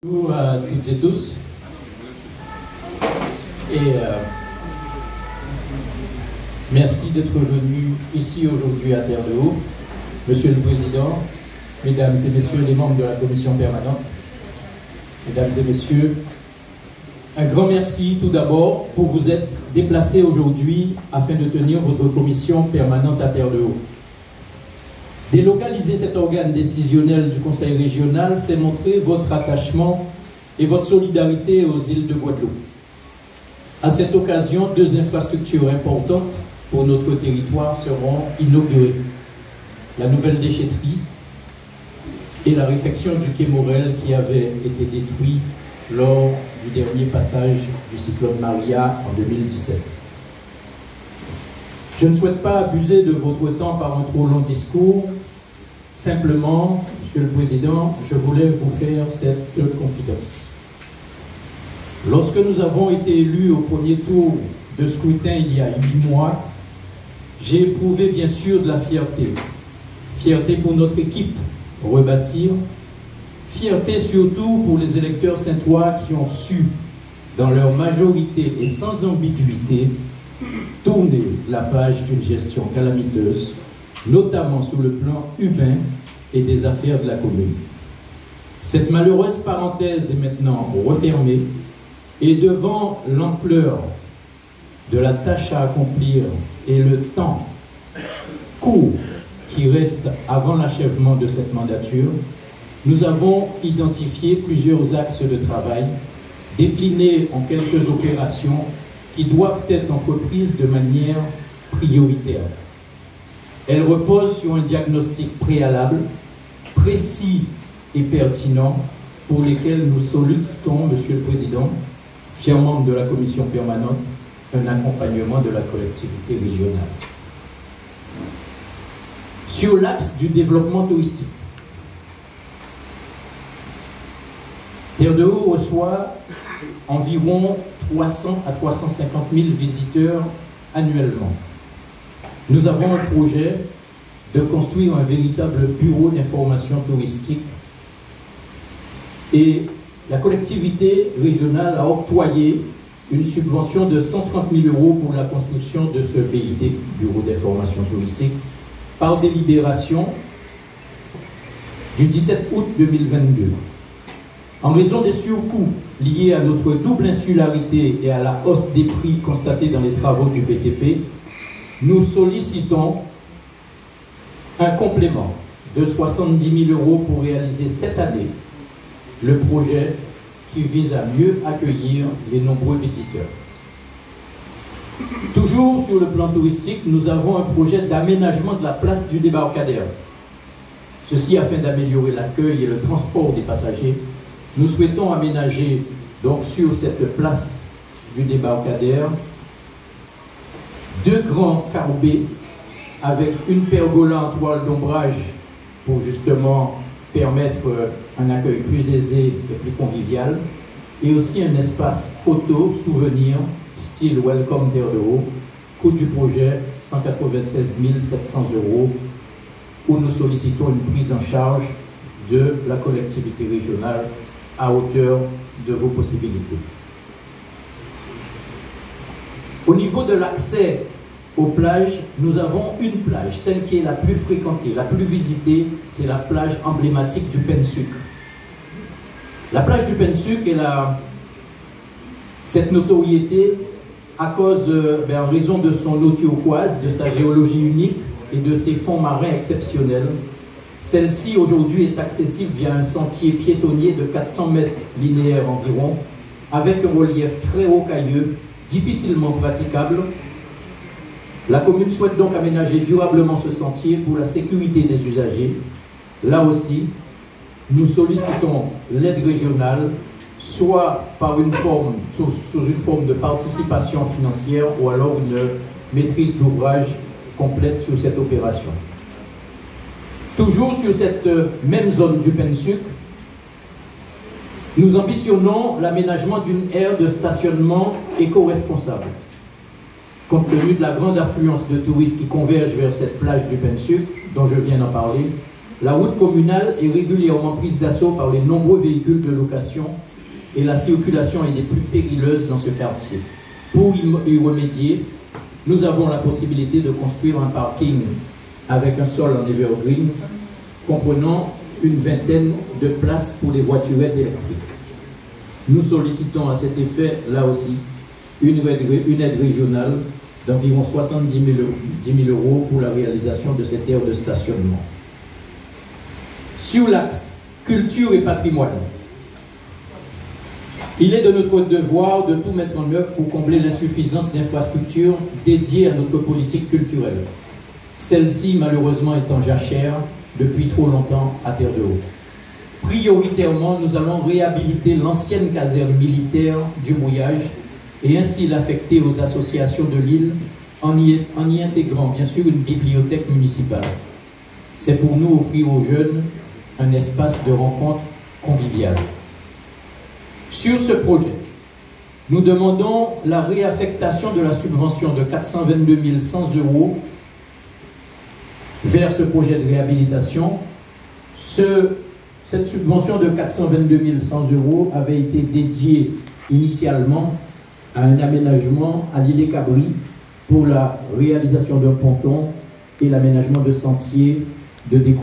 Bonjour à toutes et tous. Merci d'être venus ici aujourd'hui à Terre de Haut. Monsieur le Président, Mesdames et Messieurs les membres de la Commission permanente, Mesdames et Messieurs, un grand merci tout d'abord pour vous être déplacés aujourd'hui afin de tenir votre commission permanente à Terre de Haut. Délocaliser cet organe décisionnel du Conseil régional, c'est montrer votre attachement et votre solidarité aux îles de Guadeloupe. À cette occasion, deux infrastructures importantes pour notre territoire seront inaugurées. La nouvelle déchetterie et la réfection du quai Morel qui avait été détruit lors du dernier passage du cyclone Maria en 2017. Je ne souhaite pas abuser de votre temps par un trop long discours. Simplement, Monsieur le Président, je voulais vous faire cette confidence. Lorsque nous avons été élus au premier tour de scrutin il y a 8 mois, j'ai éprouvé bien sûr de la fierté. Fierté pour notre équipe, rebâtir. Fierté surtout pour les électeurs saintois qui ont su, dans leur majorité et sans ambiguïté, tourner la page d'une gestion calamiteuse, notamment sur le plan humain et des affaires de la commune. Cette malheureuse parenthèse est maintenant refermée et devant l'ampleur de la tâche à accomplir et le temps court qui reste avant l'achèvement de cette mandature, nous avons identifié plusieurs axes de travail déclinés en quelques opérations qui doivent être entreprises de manière prioritaire. Elles reposent sur un diagnostic préalable, précis et pertinent, pour lesquels nous sollicitons, Monsieur le Président, chers membres de la Commission permanente, un accompagnement de la collectivité régionale. Sur l'axe du développement touristique, Terre de Haut reçoit environ 300 à 350 000 visiteurs annuellement. Nous avons un projet de construire un véritable bureau d'information touristique et la collectivité régionale a octroyé une subvention de 130 000 € pour la construction de ce BIT, bureau d'information touristique, par délibération du 17 août 2022. En raison des surcoûts liés à notre double insularité et à la hausse des prix constatée dans les travaux du BTP, nous sollicitons un complément de 70 000 € pour réaliser cette année le projet qui vise à mieux accueillir les nombreux visiteurs. Toujours sur le plan touristique, nous avons un projet d'aménagement de la place du débarcadère. Ceci afin d'améliorer l'accueil et le transport des passagers. Nous souhaitons aménager donc sur cette place du débarcadère 2 grands carbets avec une pergola en toile d'ombrage pour justement permettre un accueil plus aisé et plus convivial, et aussi un espace photo, souvenir, style Welcome Terre de Haut, coût du projet 196 700 €, où nous sollicitons une prise en charge de la collectivité régionale à hauteur de vos possibilités. Au niveau de l'accès aux plages, nous avons une plage, celle qui est la plus fréquentée, la plus visitée, c'est la plage emblématique du Pensuc. La plage du Pensuc, elle a cette notoriété à cause, en raison de son eau turquoise, de sa géologie unique et de ses fonds marins exceptionnels. Celle-ci aujourd'hui est accessible via un sentier piétonnier de 400 mètres linéaires environ, avec un relief très rocailleux, difficilement praticable. La commune souhaite donc aménager durablement ce sentier pour la sécurité des usagers. Là aussi, nous sollicitons l'aide régionale, soit par une forme, sous une forme de participation financière ou alors une maîtrise d'ouvrage complète sur cette opération. Toujours sur cette même zone du Pensuc, nous ambitionnons l'aménagement d'une aire de stationnement éco-responsable. Compte tenu de la grande affluence de touristes qui convergent vers cette plage du Pensuc, dont je viens d'en parler, La route communale est régulièrement prise d'assaut par les nombreux véhicules de location et la circulation est des plus périlleuses dans ce quartier. Pour y remédier, nous avons la possibilité de construire un parking avec un sol en evergreen comprenant une vingtaine de places pour les voiturettes électriques. Nous sollicitons à cet effet, là aussi, une aide régionale d'environ 70 000 euros pour la réalisation de cette aire de stationnement. Sur l'axe culture et patrimoine, il est de notre devoir de tout mettre en œuvre pour combler l'insuffisance d'infrastructures dédiées à notre politique culturelle. Celle-ci, malheureusement, est en jachère depuis trop longtemps à Terre de Haut. Prioritairement, nous allons réhabiliter l'ancienne caserne militaire du Mouillage et ainsi l'affecter aux associations de l'île en y intégrant bien sûr une bibliothèque municipale. C'est pour nous offrir aux jeunes un espace de rencontre conviviale. Sur ce projet, nous demandons la réaffectation de la subvention de 422 100 euros vers ce projet de réhabilitation. Cette subvention de 422 100 euros avait été dédiée initialement à un aménagement à l'île Cabri pour la réalisation d'un ponton et l'aménagement de sentiers de découverte.